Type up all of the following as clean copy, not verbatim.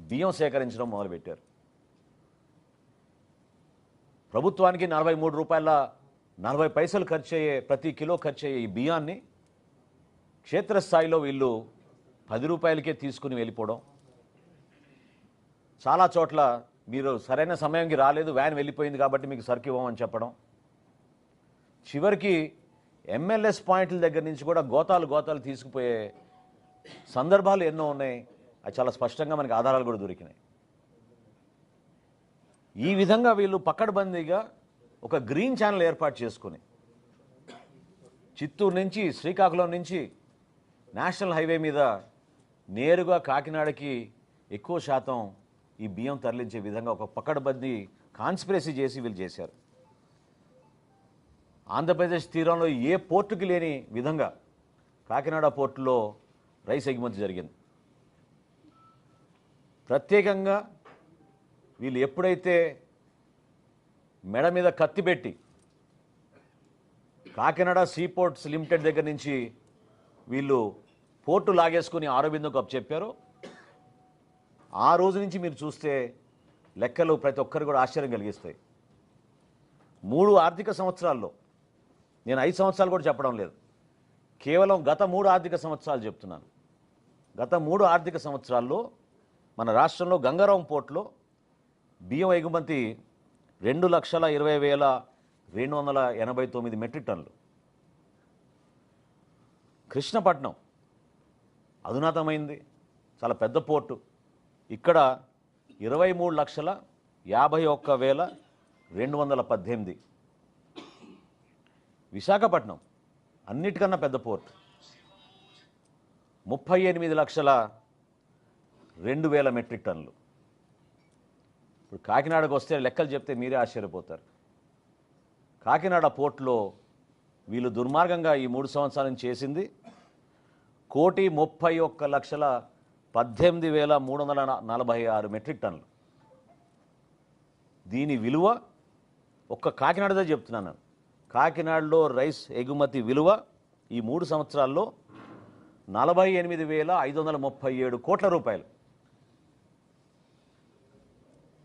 బియ్యం సేకరించడం మొదలుపెట్టారు. ప్రభుత్వానికి 43 రూపాయల 40 పైసలు ఖర్చు అయ్యే, ప్రతి కిలో ఖర్చు అయ్యే ఈ బియ్యాన్ని క్షేత్రస్థాయిలో వీళ్ళు 10 రూపాయలకే తీసుకుని వెళ్ళిపోవడం. చాలా చోట్ల మీరు సరైన సమయానికి రాలేదు, వ్యాన్ వెళ్ళిపోయింది కాబట్టి మీకు సరుకు ఇవ్వమని చెప్పడం. చివరికి ఎంఎల్ఎస్ పాయింట్ల దగ్గర నుంచి కూడా గోతాలు తీసుకుపోయే సందర్భాలు ఎన్నో ఉన్నాయి. అది చాలా స్పష్టంగా మనకి ఆధారాలు కూడా దొరికినాయి. ఈ విధంగా వీళ్ళు పక్కడబందీగా ఒక గ్రీన్ ఛానల్ ఏర్పాటు చేసుకుని చిత్తూరు నుంచి, శ్రీకాకుళం నుంచి నేషనల్ హైవే మీద నేరుగా కాకినాడకి ఎక్కువ శాతం ఈ బియ్యం తరలించే విధంగా ఒక పక్కడబందీ కాన్స్పిరసీ చేసి వీళ్ళు చేశారు. ఆంధ్రప్రదేశ్ తీరంలో ఏ పోర్టుకి లేని విధంగా కాకినాడ పోర్టులో రైస్ ఎగుమతి జరిగింది. ప్రత్యేకంగా వీళ్ళు ఎప్పుడైతే మెడ మీద కత్తి పెట్టి కాకినాడ సీపోర్ట్స్ లిమిటెడ్ దగ్గర నుంచి వీళ్ళు పోర్టు లాగేసుకుని ఆరోబిందోకు అప్పచెప్పారో ఆ రోజు నుంచి మీరు చూస్తే లెక్కలు ప్రతి ఒక్కరు కూడా ఆశ్చర్యం కలిగిస్తాయి. 3 ఆర్థిక సంవత్సరాల్లో, నేను 5 సంవత్సరాలు కూడా చెప్పడం లేదు, కేవలం గత 3 ఆర్థిక సంవత్సరాలు చెప్తున్నాను. గత 3 ఆర్థిక సంవత్సరాల్లో మన రాష్ట్రంలో గంగారాం పోర్టులో బియ్యం ఎగుమతి 2,20,289 మెట్రిక్ టన్నులు. కృష్ణపట్నం అధునాతమైంది, చాలా పెద్ద పోర్టు. ఇక్కడ 23,51,218. విశాఖపట్నం అన్నిటికన్నా పెద్ద పోర్టు, 38,02,000 మెట్రిక్ టన్నులు. ఇప్పుడు కాకినాడకు వస్తే లెక్కలు చెప్తే మీరే ఆశ్చర్యపోతారు. కాకినాడ పోర్టులో వీళ్ళు దుర్మార్గంగా ఈ 3 సంవత్సరాల నుంచి చేసింది 1,31,18,346 మెట్రిక్ టన్నులు. దీని విలువ ఒక్క కాకినాడదే చెప్తున్నాను. కాకినాడలో రైస్ ఎగుమతి విలువ ఈ 3 సంవత్సరాల్లో 48,537 కోట్ల రూపాయలు.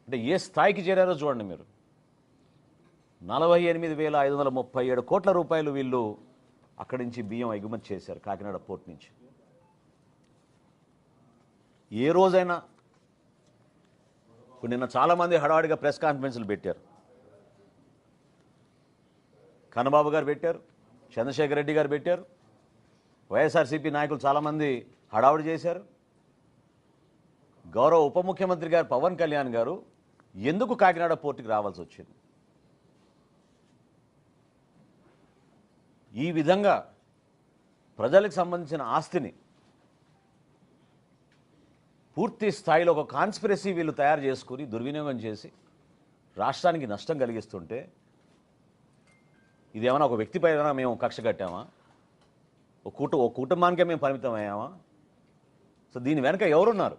అంటే ఏ స్థాయికి చేరారో చూడండి మీరు. 48,537 కోట్ల రూపాయలు వీళ్ళు అక్కడి నుంచి బియ్యం ఎగుమతి చేశారు కాకినాడ పోర్ట్ నుంచి. ఏ రోజైనా ఇప్పుడు నిన్న చాలామంది హడావుడిగా ప్రెస్ కాన్ఫరెన్స్లు పెట్టారు. కన్నబాబు గారు పెట్టారు, చంద్రశేఖర్ రెడ్డి గారు పెట్టారు, వైఎస్ఆర్సీపీ నాయకులు చాలామంది హడావుడి చేశారు. గౌరవ ఉప ముఖ్యమంత్రి గారు పవన్ కళ్యాణ్ గారు ఎందుకు కాకినాడ పోర్టుకి రావాల్సి వచ్చింది? ఈ విధంగా ప్రజలకు సంబంధించిన ఆస్తిని పూర్తి స్థాయిలో ఒక కాన్స్పిరసీ వీళ్ళు తయారు చేసుకుని దుర్వినియోగం చేసి రాష్ట్రానికి నష్టం కలిగిస్తుంటే, ఇదేమైనా ఒక వ్యక్తిపైన మేము కక్ష కట్టామా? ఒక కుటుంబానికే మేము పరిమితం అయ్యామా? సో దీని వెనక ఎవరున్నారు?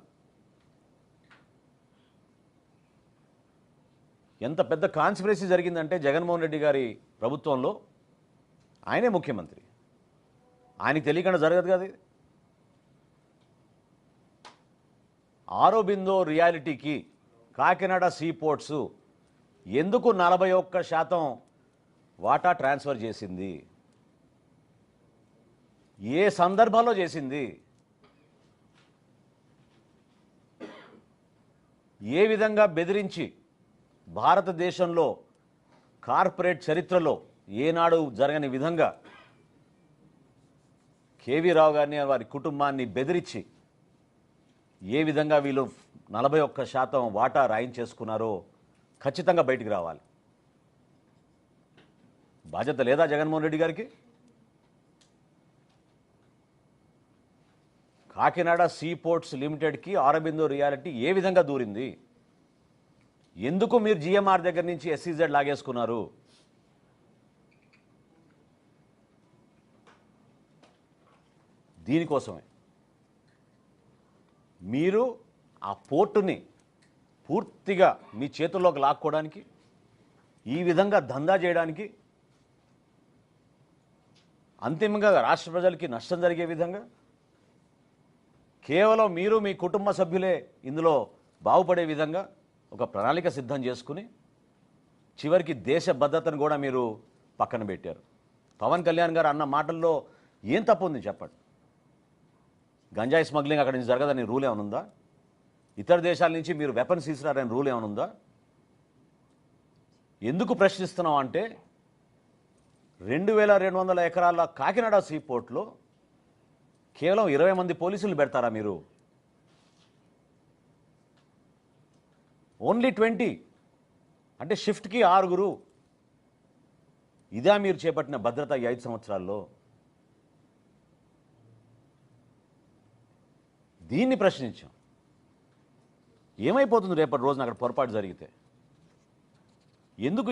ఎంత పెద్ద కాన్స్పిరసీ జరిగిందంటే జగన్మోహన్ రెడ్డి గారి ప్రభుత్వంలో ఆయనే ముఖ్యమంత్రి, ఆయనకి తెలియకుండా జరగదు కదా ఇది. ఆరోబిందో రియాలిటీకి కాకినాడ సీపోర్ట్స్ ఎందుకు 41% వాటా ట్రాన్స్ఫర్ చేసింది? ఏ సందర్భంలో చేసింది? ఏ విధంగా బెదిరించి భారతదేశంలో కార్పొరేట్ చరిత్రలో ఏనాడు జరగని విధంగా కేవీ రావు గారిని, వారి కుటుంబాన్ని బెదిరించి ఏ విధంగా వీళ్ళు 41% వాటా రాయించేసుకున్నారో ఖచ్చితంగా బయటికి రావాలి. బాధ్యత లేదా జగన్మోహన్ రెడ్డి గారికి? కాకినాడ సీపోర్ట్స్ లిమిటెడ్కి ఆరోబిందో రియాలిటీ ఏ విధంగా దూరింది? ఎందుకు మీరు జిఎంఆర్ దగ్గర నుంచి ఎస్సీజెడ్ లాగేసుకున్నారు? దీనికోసమే మీరు ఆ పోర్టుని పూర్తిగా మీ చేతుల్లోకి లాక్కోవడానికి, ఈ విధంగా దందా చేయడానికి, అంతిమంగా రాష్ట్ర ప్రజలకి నష్టం జరిగే విధంగా కేవలం మీరు మీ కుటుంబ సభ్యులే ఇందులో బాగుపడే విధంగా ఒక ప్రణాళిక సిద్ధం చేసుకుని చివరికి దేశ భద్రతను కూడా మీరు పక్కన పెట్టారు. పవన్ కళ్యాణ్ గారు అన్న మాటల్లో ఏం తప్పు ఉంది చెప్పండి? గంజాయి స్మగ్లింగ్ అక్కడి నుంచి జరగదని రూల్ ఏమైనా ఉందా? ఇతర దేశాల నుంచి మీరు వెపన్స్ తీసుకురారని రూల్ ఏమైనా ఉందా? ఎందుకు ప్రశ్నిస్తున్నాం అంటే 2200 ఎకరాల కాకినాడ సీపోర్ట్లో కేవలం 20 మంది పోలీసులు పెడతారా మీరు? ఓన్లీ 20 అంటే షిఫ్ట్కి 6. ఇదా మీరు చేపట్టిన భద్రత ఈ 5 సంవత్సరాల్లో? దీన్ని ప్రశ్నించాం. ఏమైపోతుంది రేపటి రోజున అక్కడ పొరపాటు జరిగితే? ఎందుకు